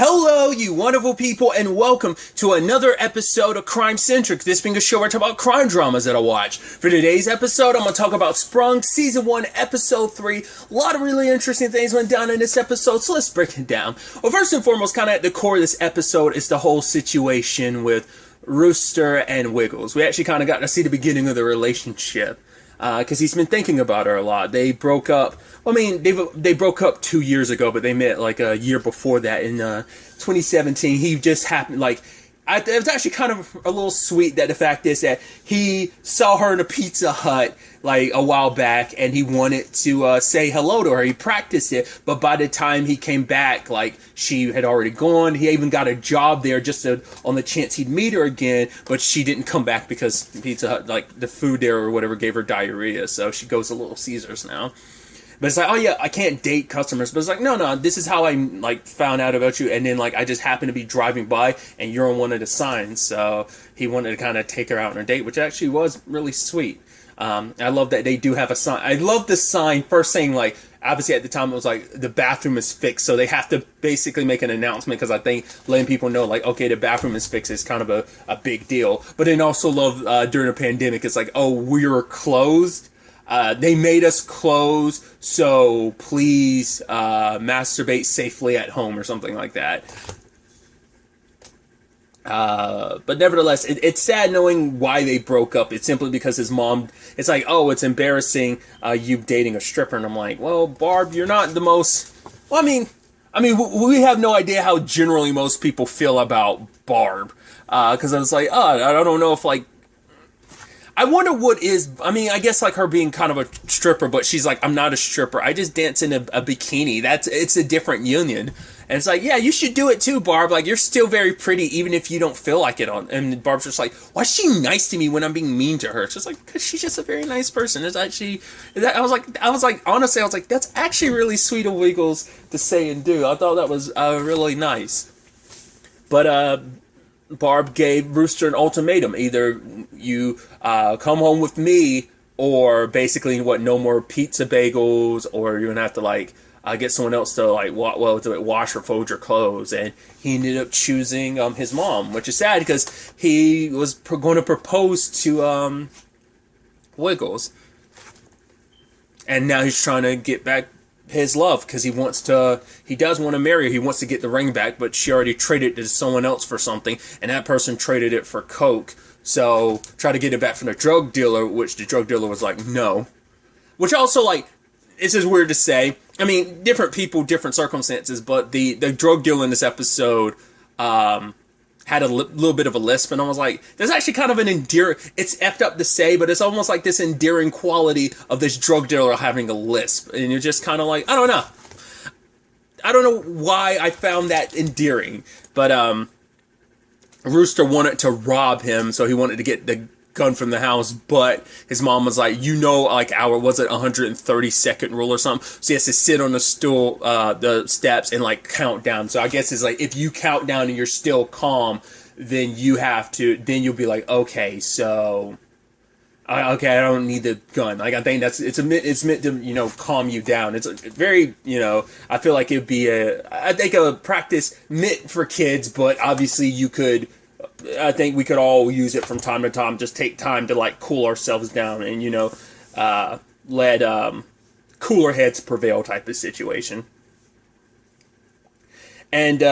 Hello, you wonderful people, and welcome to another episode of Centric. This being a show where I talk about crime dramas that I watch. For today's episode, I'm going to talk about Sprung, Season 1, Episode 3. A lot of really interesting things went down in this episode, so let's break it down. Well, first and foremost, kind of at the core of this episode is the whole situation with Rooster and Wiggles. We actually kind of got to see the beginning of the relationship. Because he's been thinking about her a lot. They broke up. I mean, they broke up 2 years ago, but they met like a year before that in 2017. He just happened it was actually kind of a little sweet that the fact is that he saw her in a Pizza Hut like a while back, and he wanted to say hello to her. He practiced it, but by the time he came back, like she had already gone. He even got a job there just on the chance he'd meet her again, but she didn't come back because Pizza Hut, like the food there or whatever, gave her diarrhea. So she goes to Little Caesars now. But it's like, oh yeah, I can't date customers. But it's like, no, this is how I like found out about you. And then like I just happened to be driving by and you're on one of the signs. So he wanted to kind of take her out on a date, which actually was really sweet. I love that they do have a sign. I love the sign first saying like, obviously at the time it was like the bathroom is fixed. So they have to basically make an announcement because I think letting people know like, okay, the bathroom is fixed is kind of a big deal. But then also love during a pandemic, it's like, oh, we're closed. They made us close, so please masturbate safely at home or something like that. But nevertheless, it's sad knowing why they broke up. It's simply because his mom, it's like, oh, it's embarrassing you dating a stripper. And I'm like, well, Barb, you're not the most... Well, I mean, we have no idea how generally most people feel about Barb. Because I was like, oh, I don't know if like... I wonder what is, I guess like her being kind of a stripper, but she's like, I'm not a stripper. I just dance in a bikini. It's a different union. And it's like, yeah, you should do it too, Barb. Like, you're still very pretty, even if you don't feel like it. And Barb's just like, why is she nice to me when I'm being mean to her? It's just like, because she's just a very nice person. It's actually, I was like, honestly, I was like, that's actually really sweet of Wiggles to say and do. I thought that was really nice. But, Barb gave Rooster an ultimatum. Either you come home with me, or basically no more pizza bagels, or you're gonna have to like get someone else to like wash or fold your clothes. And he ended up choosing his mom, which is sad because he was going to propose to Wiggles, and now he's trying to get back his love because he does want to marry her. He wants to get the ring back, but she already traded it to someone else for something, and that person traded it for coke. So try to get it back from the drug dealer, which the drug dealer was like, no. Which also, like, this is weird to say. I mean, different people, different circumstances, but the drug dealer in this episode had a little bit of a lisp, and I was like, there's actually kind of an endearing, it's effed up to say, but it's almost like this endearing quality of this drug dealer having a lisp, and you're just kind of like, I don't know why I found that endearing, but Rooster wanted to rob him, so he wanted to get the gun from the house, but his mom was like, like our, was it 132nd rule or something, so he has to sit on the stool, the steps, and like count down. So I guess it's like, if you count down and you're still calm, then then you'll be like, okay, so I don't need the gun. Like, I think it's meant to, calm you down. It's very, I feel like it'd be a practice meant for kids, but obviously I think we could all use it from time to time. Just take time to like cool ourselves down and, let cooler heads prevail type of situation. And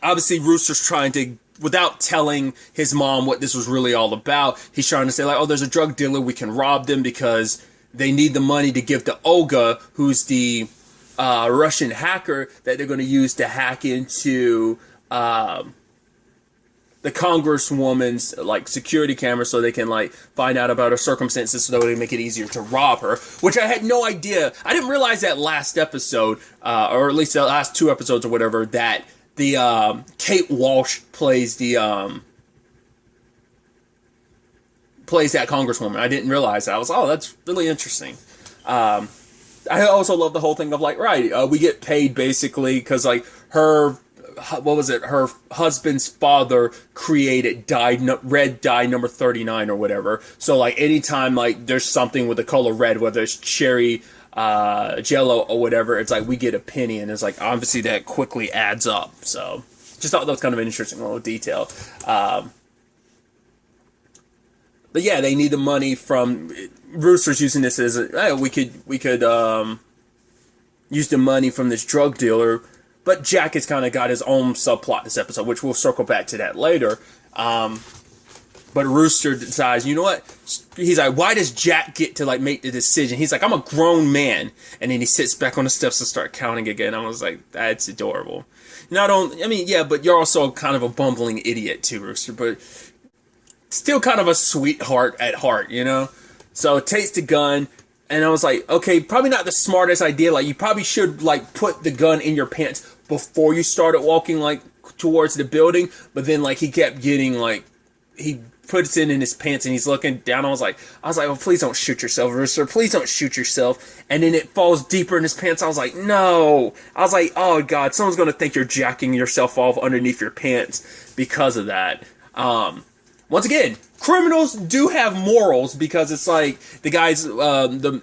obviously Rooster's trying to, without telling his mom what this was really all about, he's trying to say like, oh, there's a drug dealer, we can rob them because they need the money to give to Olga, who's the Russian hacker that they're going to use to hack into the congresswoman's like security camera so they can like find out about her circumstances so they make it easier to rob her, which I had no idea. I didn't realize that last episode, or at least the last 2 episodes or whatever, that the Kate Walsh plays that congresswoman. I didn't realize that. I was, oh, that's really interesting. I also love the whole thing of like, right, we get paid basically because like her husband's father created red dye number 39 or whatever. So like anytime like there's something with the color red, whether it's cherry Jello or whatever, it's like we get a penny, and it's like obviously that quickly adds up. So just thought that was kind of an interesting little detail. But yeah, they need the money from Rooster's using this as we could use the money from this drug dealer, but Jack has kind of got his own subplot this episode, which we'll circle back to that later. But Rooster decides, you know what? He's like, why does Jack get to like make the decision? He's like, I'm a grown man, and then he sits back on the steps and start counting again. I was like, that's adorable. Not only, I mean, yeah, but you're also kind of a bumbling idiot too, Rooster, but still kind of a sweetheart at heart, you know? So takes the gun, and I was like, okay, probably not the smartest idea. Like, you probably should like put the gun in your pants before you started walking like towards the building. But then like he kept getting like, he puts it in his pants and he's looking down. I was like, oh, please don't shoot yourself, Rooster. Please don't shoot yourself. And then it falls deeper in his pants. I was like, no. I was like, oh God, someone's going to think you're jacking yourself off underneath your pants because of that. Once again, criminals do have morals, because it's like the guy's, the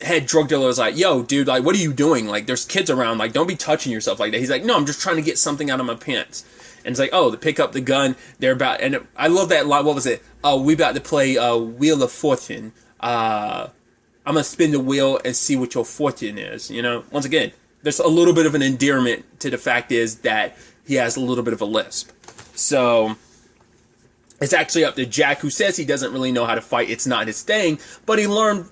head drug dealer is like, yo, dude, like, what are you doing? Like, there's kids around. Like, don't be touching yourself like that. He's like, no, I'm just trying to get something out of my pants. And it's like, oh, they pick up the gun. They're about, and I love that line. What was it? Oh, we about to play Wheel of Fortune. I'm going to spin the wheel and see what your fortune is. You know, once again, there's a little bit of an endearment to the fact is that he has a little bit of a lisp. So it's actually up to Jack, who says he doesn't really know how to fight. It's not his thing, but he learned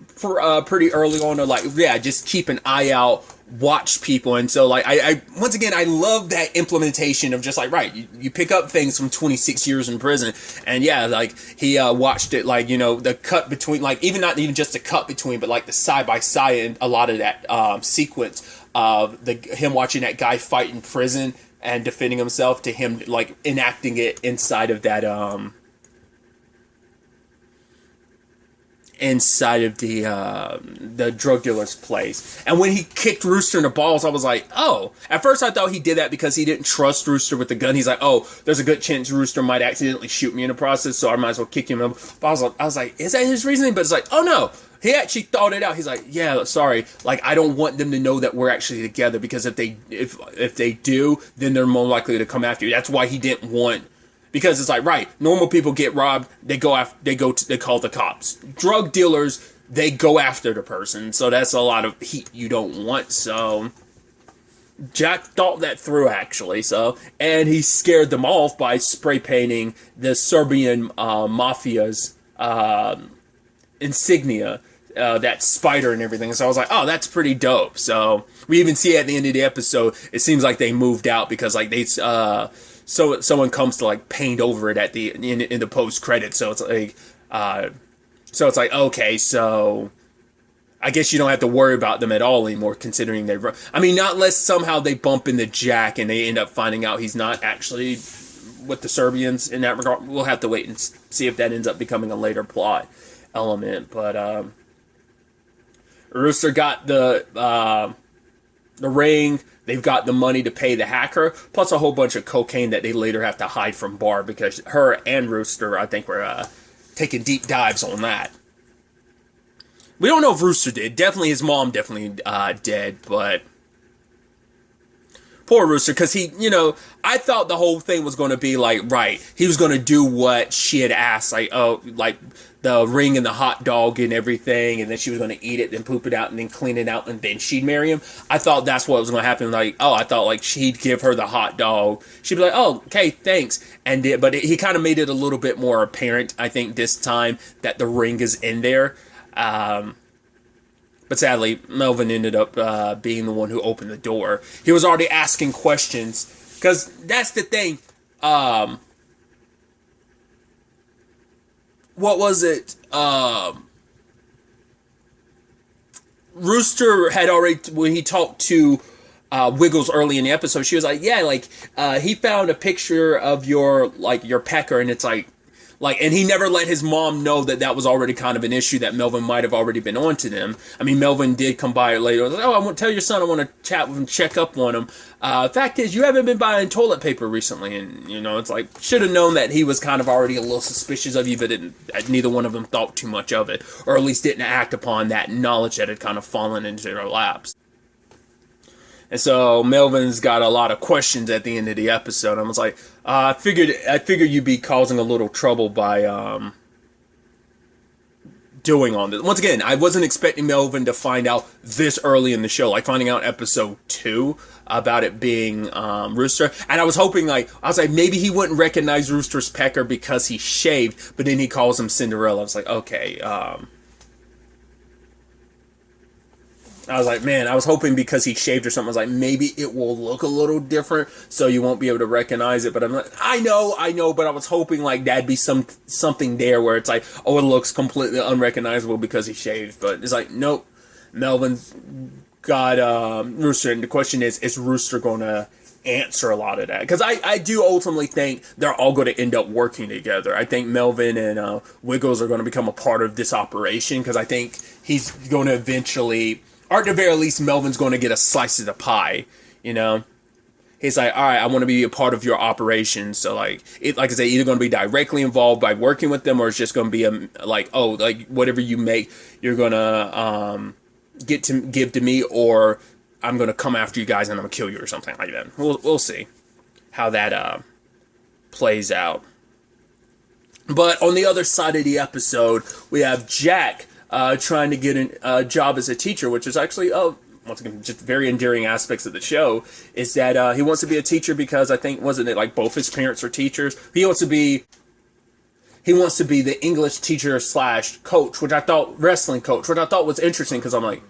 pretty early on to like, yeah, just keep an eye out, watch people. And so like, I once again, I love that implementation of just like, right, you pick up things from 26 years in prison. And yeah, like he watched it, like, you know, the cut between, like, even not even just the cut between, but like the side by side and a lot of that sequence of him watching that guy fight in prison and defending himself, to him like enacting it inside of that inside of the drug dealer's place. And when he kicked Rooster in the balls, I was like, oh. At first I thought he did that because he didn't trust Rooster with the gun. He's like, oh, there's a good chance Rooster might accidentally shoot me in the process, so I might as well kick him. But I was like, is that his reasoning? But it's like, oh no, he actually thought it out. He's like, yeah, sorry, like, I don't want them to know that we're actually together, because if they do, then they're more likely to come after you. That's why he didn't want, because it's like, right, normal people get robbed, they call the cops. Drug dealers, they go after the person, so that's a lot of heat you don't want. So Jack thought that through, actually. So, and he scared them off by spray painting the Serbian mafia's insignia, that spider and everything. So I was like, oh, that's pretty dope. So we even see at the end of the episode, it seems like they moved out because like they so someone comes to like paint over it at in the post credits. So it's like okay, so I guess you don't have to worry about them at all anymore, considering I mean, not unless somehow they bump into Jack and they end up finding out he's not actually with the Serbians in that regard. We'll have to wait and see if that ends up becoming a later plot element. But Rooster got the ring. They've got the money to pay the hacker, plus a whole bunch of cocaine that they later have to hide from Barb, because her and Rooster, I think, were taking deep dives on that. We don't know if Rooster did. Definitely his mom definitely did, but poor Rooster, because he, you know, I thought the whole thing was going to be like, right, he was going to do what she had asked, like, oh, like the ring and the hot dog and everything, and then she was going to eat it, then poop it out, and then clean it out, and then she'd marry him. I thought that's what was going to happen. Like, oh, I thought like she'd give her the hot dog. She'd be like, oh, okay, thanks. But he kind of made it a little bit more apparent, I think, this time that the ring is in there. But sadly, Melvin ended up being the one who opened the door. He was already asking questions, because that's the thing. What was it? Rooster had already, when he talked to Wiggles early in the episode, she was like, yeah, like, he found a picture of your pecker, and it's like Like, and he never let his mom know that that was already kind of an issue that Melvin might have already been on to them. I mean, Melvin did come by later. Like, oh, I want to tell your son I want to chat with him, check up on him. Fact is, you haven't been buying toilet paper recently. And, you know, it's like, should have known that he was kind of already a little suspicious of you, but neither one of them thought too much of it. Or at least didn't act upon that knowledge that had kind of fallen into their laps. And so Melvin's got a lot of questions at the end of the episode. I was like, I figured you'd be causing a little trouble by doing on this. Once again, I wasn't expecting Melvin to find out this early in the show, like finding out episode 2 about it being Rooster. And I was hoping, maybe he wouldn't recognize Rooster's pecker because he shaved, but then he calls him Cinderella. I was like, okay, I was like, man, I was hoping because he shaved or something, I was like, maybe it will look a little different, so you won't be able to recognize it. But I'm like, I know, but I was hoping like that'd be something there where it's like, oh, it looks completely unrecognizable because he shaved. But it's like, nope, Melvin's got Rooster, and the question is Rooster going to answer a lot of that? Because I do ultimately think they're all going to end up working together. I think Melvin and Wiggles are going to become a part of this operation, because I think he's going to eventually, or at the very least, Melvin's going to get a slice of the pie, you know? He's like, all right, I want to be a part of your operation. So, like I say, either going to be directly involved by working with them, or it's just going to be whatever you make, you're going to give to me, or I'm going to come after you guys and I'm going to kill you or something like that. We'll see how that plays out. But on the other side of the episode, we have Jack trying to get a job as a teacher, which is actually, once again, just very endearing aspects of the show, is that he wants to be a teacher because I think, wasn't it like both his parents are teachers? He wants to be the English teacher / coach, wrestling coach, which I thought was interesting, because I'm like,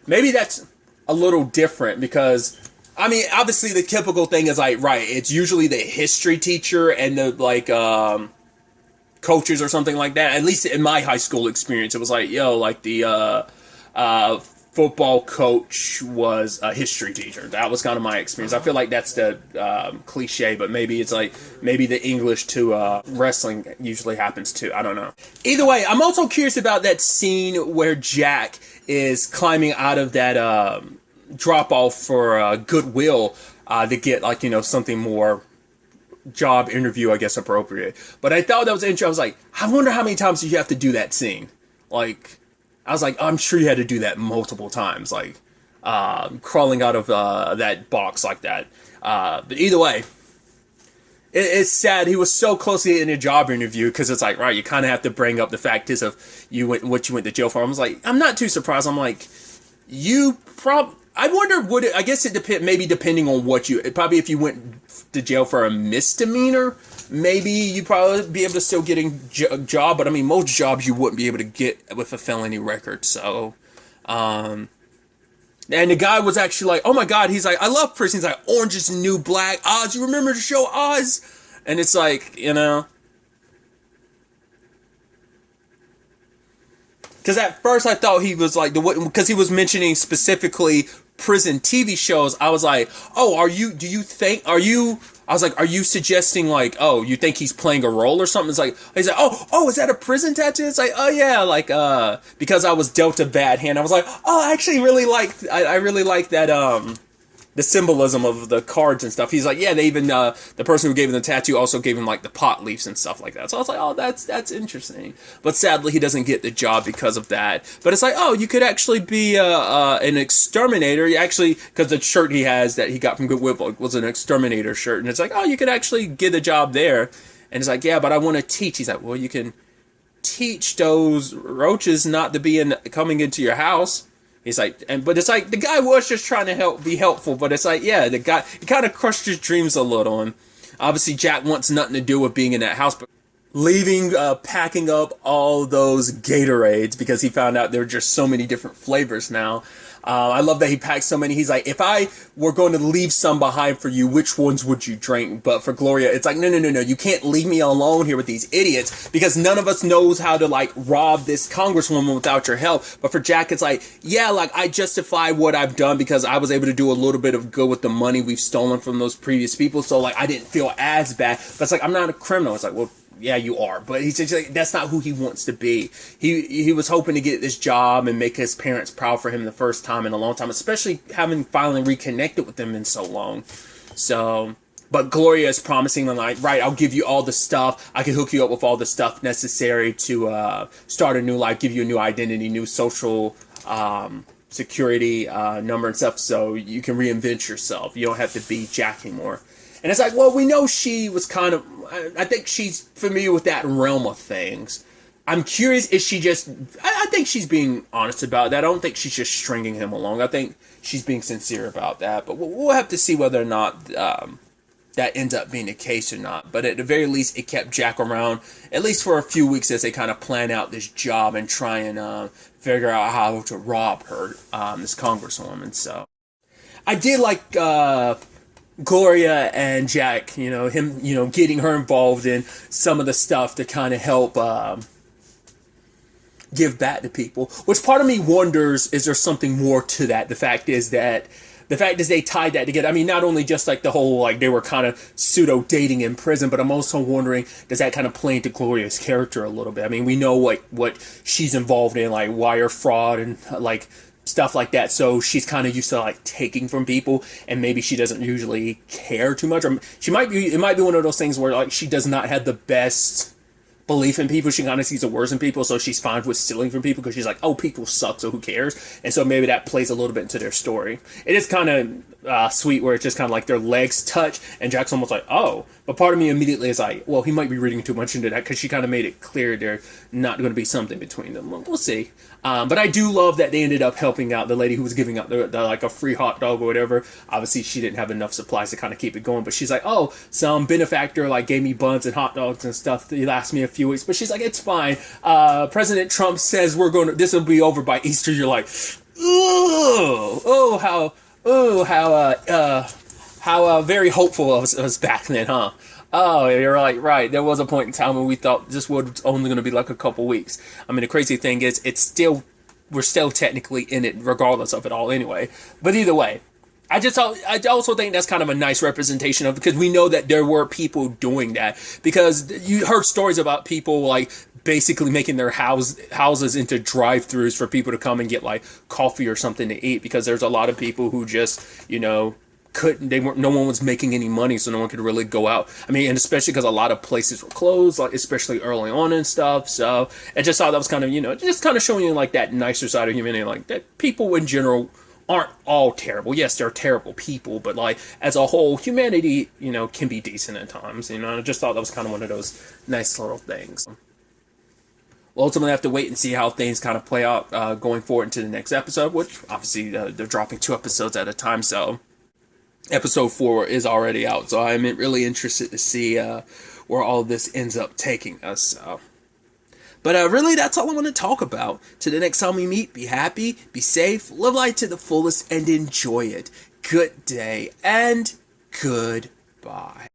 maybe that's a little different, because, I mean, obviously the typical thing is like, right, it's usually the history teacher and the, coaches or something like that. At least in my high school experience, it was like, the football coach was a history teacher. That was kind of my experience. I feel like that's the cliche, but maybe it's like, maybe the English to wrestling usually happens too. I don't know. Either way, I'm also curious about that scene where Jack is climbing out of that drop off for Goodwill to get, something more job interview, I guess, appropriate. But I thought that was interesting. I was like, I wonder how many times did you have to do that scene? Like, I was like, I'm sure you had to do that multiple times, like crawling out of that box like that. But either way, it's sad. He was so close to getting a job interview, because it's like, right, you kind of have to bring up the fact is of what you went to jail for. I was like, I'm not too surprised. I'm like, I wonder, I guess it depends, maybe depending on probably if you went to jail for a misdemeanor, maybe you'd probably be able to still get a job, but I mean, most jobs you wouldn't be able to get with a felony record, so, and the guy was actually like, oh my god, he's like, I love prison, he's like, Orange is the New Black, Oz, you remember the show Oz? And it's like, because at first I thought he was like, because he was mentioning specifically prison TV shows, I was like, oh, are you suggesting like, oh, you think he's playing a role or something? It's like, he's like, oh, is that a prison tattoo? It's like, oh yeah, like, because I was dealt a bad hand, I was like, oh, I actually really liked, I really like that, the symbolism of the cards and stuff. He's like, yeah, they even, the person who gave him the tattoo also gave him, like, the pot leaves and stuff like that. So I was like, oh, that's interesting. But sadly, he doesn't get the job because of that. But it's like, oh, you could actually be an exterminator. You actually, because the shirt he has that he got from Goodwill was an exterminator shirt. And it's like, oh, you could actually get a job there. And it's like, yeah, but I want to teach. He's like, well, you can teach those roaches not to be coming into your house. He's like, but it's like, the guy was just trying to be helpful, but it's like, yeah, the guy, it kind of crushed his dreams a little, and obviously Jack wants nothing to do with being in that house, but packing up all those Gatorades, because he found out there are just so many different flavors now. I love that he packed so many. He's like, if I were going to leave some behind for you, which ones would you drink? But for Gloria, it's like, no, you can't leave me alone here with these idiots, because none of us knows how to, like, rob this congresswoman without your help. But for Jack, it's like, yeah, like, I justify what I've done because I was able to do a little bit of good with the money we've stolen from those previous people, so, like, I didn't feel as bad. But it's like, I'm not a criminal. It's like, well, yeah, you are. But he's just like, that's not who he wants to be. He was hoping to get this job and make his parents proud for him the first time in a long time, especially having finally reconnected with them in so long. So, but Gloria is promising them, like, right, I'll give you all the stuff. I can hook you up with all the stuff necessary to start a new life, give you a new identity, new social security number and stuff, so you can reinvent yourself. You don't have to be Jack anymore. And it's like, well, we know she was kind of, I think she's familiar with that realm of things. I'm curious, is she just, I think she's being honest about that. I don't think she's just stringing him along. I think she's being sincere about that. But we'll have to see whether or not that ends up being the case or not. But at the very least, it kept Jack around, at least for a few weeks, as they kind of plan out this job and try and figure out how to rob her, this congresswoman. So I did like Gloria and Jack, him, getting her involved in some of the stuff to kind of help give back to people, which part of me wonders, is there something more to that? The fact is they tied that together. I mean, not only just like the whole, like, they were kind of pseudo dating in prison, but I'm also wondering, does that kind of play into Gloria's character a little bit? I mean, we know what she's involved in, like wire fraud and like stuff like that. So she's kind of used to like taking from people, and maybe she doesn't usually care too much. Or it might be one of those things where like she does not have the best belief in people. She kind of sees the worst in people, so she's fine with stealing from people because she's like, oh, people suck, so who cares? And so maybe that plays a little bit into their story. It is kind of sweet where it's just kind of like their legs touch, and Jack's almost like, oh. But part of me immediately is like, well, he might be reading too much into that, because she kind of made it clear there's not going to be something between them. We'll see. But I do love that they ended up helping out the lady who was giving out the like a free hot dog or whatever. Obviously, she didn't have enough supplies to kind of keep it going, but she's like, oh, some benefactor like gave me buns and hot dogs and stuff. It lasted me a few weeks, but she's like, it's fine. President Trump says this will be over by Easter. You're like, how very hopeful of us back then, huh? Oh, you're right. There was a point in time when we thought this was only going to be like a couple weeks. I mean, the crazy thing is, we're still technically in it, regardless of it all, anyway. But either way, I also think that's kind of a nice representation of, because we know that there were people doing that, because you heard stories about people like basically making their houses into drive-thrus for people to come and get like coffee or something to eat, because there's a lot of people who just, no one was making any money, so no one could really go out. I mean, and especially because a lot of places were closed, like especially early on and stuff. So I just thought that was kind of, just kind of showing you like that nicer side of humanity, like that people in general aren't all terrible. Yes, they're terrible people, but like as a whole, humanity, can be decent at times. I just thought that was kind of one of those nice little things. We'll ultimately have to wait and see how things kind of play out going forward into the next episode, which obviously they're dropping 2 episodes at a time, so episode 4 is already out, so I'm really interested to see where all of this ends up taking us. So. But really, that's all I want to talk about. Till the next time we meet, be happy, be safe, live life to the fullest, and enjoy it. Good day, and goodbye.